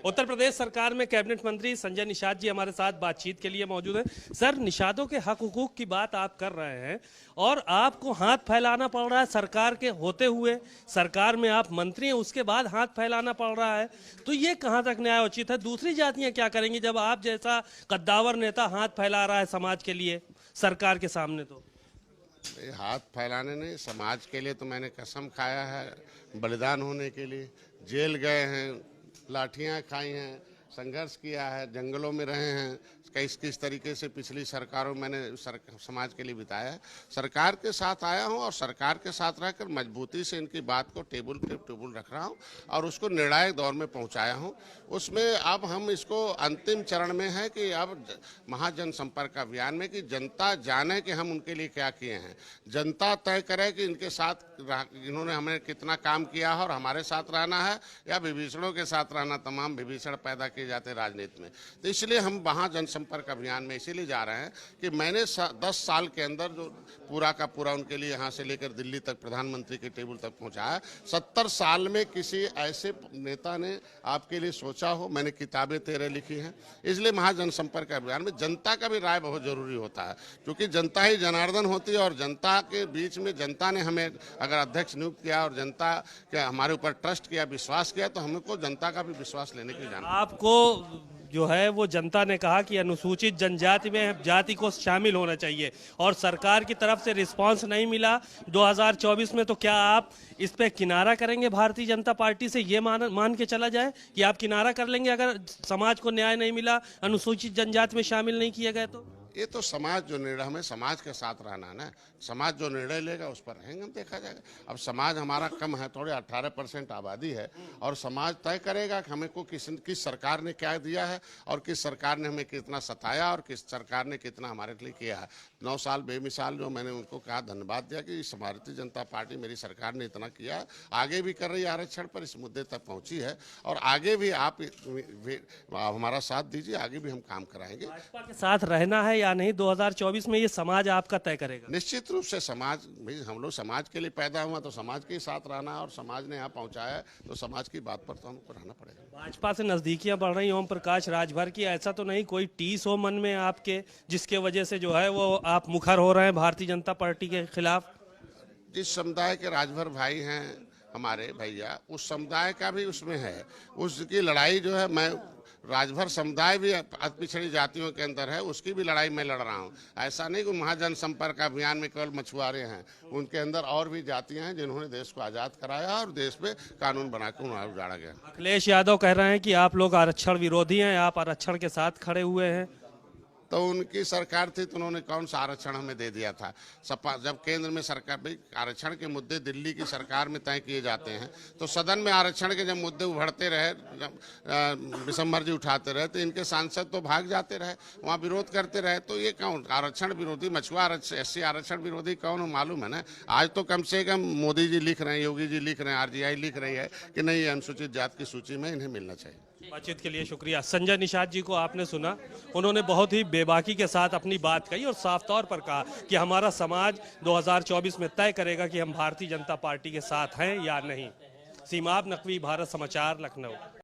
उत्तर प्रदेश सरकार में कैबिनेट मंत्री संजय निषाद जी हमारे साथ बातचीत के लिए मौजूद हैं। सर, निषादों के हक हुकूक की बात आप कर रहे हैं और आपको हाथ फैलाना पड़ रहा है सरकार के होते हुए। सरकार में आप मंत्री हैं, उसके बाद हाथ फैलाना पड़ रहा है, तो ये कहां तक न्याय उचित है? दूसरी जातियां क्या करेंगी जब आप जैसा कद्दावर नेता हाथ फैला रहा है समाज के लिए सरकार के सामने? तो हाथ फैलाने नहीं, समाज के लिए तो मैंने कसम खाया है, बलिदान होने के लिए जेल गए हैं, लाठियां खाई हैं, संघर्ष किया है, जंगलों में रहे हैं, किस तरीके से पिछली सरकारों मैंने समाज के लिए बिताया है। सरकार के साथ आया हूं और सरकार के साथ रहकर मजबूती से इनकी बात को टेबल पे टेबल रख रहा हूं और उसको निर्णायक दौर में पहुंचाया हूं। उसमें अब हम इसको अंतिम चरण में है कि अब महाजन संपर्क अभियान में कि जनता जाने कि हम उनके लिए क्या किए हैं, जनता तय करे कि इनके साथ इन्होंने हमें कितना काम किया है और हमारे साथ रहना है या विभीषणों के साथ रहना। तमाम विभीषण पैदा किए जाते हैं राजनीति में, तो इसलिए हम वहाँ जनसंपर्क अभियान में इसीलिए जा रहे हैं कि मैंने 10 साल के अंदर जो पूरा का पूरा उनके लिए यहाँ से लेकर दिल्ली तक प्रधानमंत्री के टेबल तक पहुँचाया। 70 साल में किसी ऐसे नेता ने आपके लिए सोचा हो। मैंने किताबें 13 लिखी हैं, इसलिए महाजनसंपर्क अभियान में जनता का भी राय बहुत जरूरी होता है, क्योंकि जनता ही जनार्दन होती है और जनता के बीच में जनता ने हमें अगर अध्यक्ष नियुक्त किया और जनता के हमारे ऊपर ट्रस्ट किया, विश्वास किया, तो हमको जनता का भी विश्वास लेने की जाना। आपको जो है वो जनता ने कहा कि अनुसूचित जनजाति में जाति को शामिल होना चाहिए और सरकार की तरफ से रिस्पांस नहीं मिला 2024 में, तो क्या आप इस पे किनारा करेंगे भारतीय जनता पार्टी से? ये मान के चला जाए कि आप किनारा कर लेंगे अगर समाज को न्याय नहीं मिला, अनुसूचित जनजाति में शामिल नहीं किए गए? तो ये तो समाज जो निर्णय, हमें समाज के साथ रहना है ना, समाज जो निर्णय लेगा उस पर रहेंगे, हम देखा जाएगा। अब समाज हमारा कम है, थोड़े 18% आबादी है और समाज तय करेगा कि हमें को किस सरकार ने क्या दिया है और किस सरकार ने हमें कितना सताया और किस सरकार ने कितना हमारे लिए किया है। 9 साल बेमिसाल जो मैंने उनको कहा, धन्यवाद दिया कि इस भारतीय जनता पार्टी मेरी सरकार ने इतना किया, आगे भी कर रही है आरक्षण पर, इस मुद्दे तक पहुंची है और आगे भी आप हमारा साथ दीजिए, आगे भी हम काम कराएंगे। भाजपा के साथ रहना है या नहीं 2024 में, ये समाज आपका तय करेगा। निश्चित रूप से समाज, हम लोग समाज के लिए पैदा हुआ तो समाज के साथ रहना, और समाज ने यहाँ पहुँचाया है तो समाज की बात पर तो हमको रहना पड़ेगा। भाजपा से नजदीकियां बढ़ रही ओम प्रकाश राजभर की, ऐसा तो नहीं कोई टीस हो मन में आपके जिसके वजह से जो है वो आप मुखर हो रहे हैं भारतीय जनता पार्टी के खिलाफ? जिस समुदाय के राजभर भाई हैं हमारे भैया, उस समुदाय का भी उसमें है, उसकी लड़ाई जो है, मैं राजभर समुदाय भी अति पिछड़ी जातियों के अंदर है, उसकी भी लड़ाई मैं लड़ रहा हूँ। ऐसा नहीं कि महाजन संपर्क अभियान में केवल मछुआरे हैं, उनके अंदर और भी जातियां हैं जिन्होंने देश को आज़ाद कराया और देश पे कानून बनाकर उन्हें उजाड़ा गया। अखिलेश यादव कह रहे हैं कि आप लोग आरक्षण विरोधी हैं, आप आरक्षण के साथ खड़े हुए हैं। तो उनकी सरकार थी तो उन्होंने कौन सा आरक्षण हमें दे दिया था? सपा जब केंद्र में सरकार, भाई आरक्षण के मुद्दे दिल्ली की सरकार में तय किए जाते हैं, तो सदन में आरक्षण के जब मुद्दे उभरते रहे, विशंभर जी उठाते रहे, तो इनके सांसद तो भाग जाते रहे, वहाँ विरोध करते रहे। तो ये कौन आरक्षण विरोधी, मछुआ SC आरक्षण विरोधी कौन हो मालूम है ना? आज तो कम से कम मोदी जी लिख रहे हैं, योगी जी लिख रहे हैं, RGI लिख रही है कि नहीं, अनुसूचित जाति की सूची में इन्हें मिलना चाहिए। बातचीत के लिए शुक्रिया। संजय निषाद जी को आपने सुना, उन्होंने बहुत ही बेबाकी के साथ अपनी बात कही और साफ तौर पर कहा कि हमारा समाज 2024 में तय करेगा कि हम भारतीय जनता पार्टी के साथ हैं या नहीं। सीमाब नकवी, भारत समाचार, लखनऊ।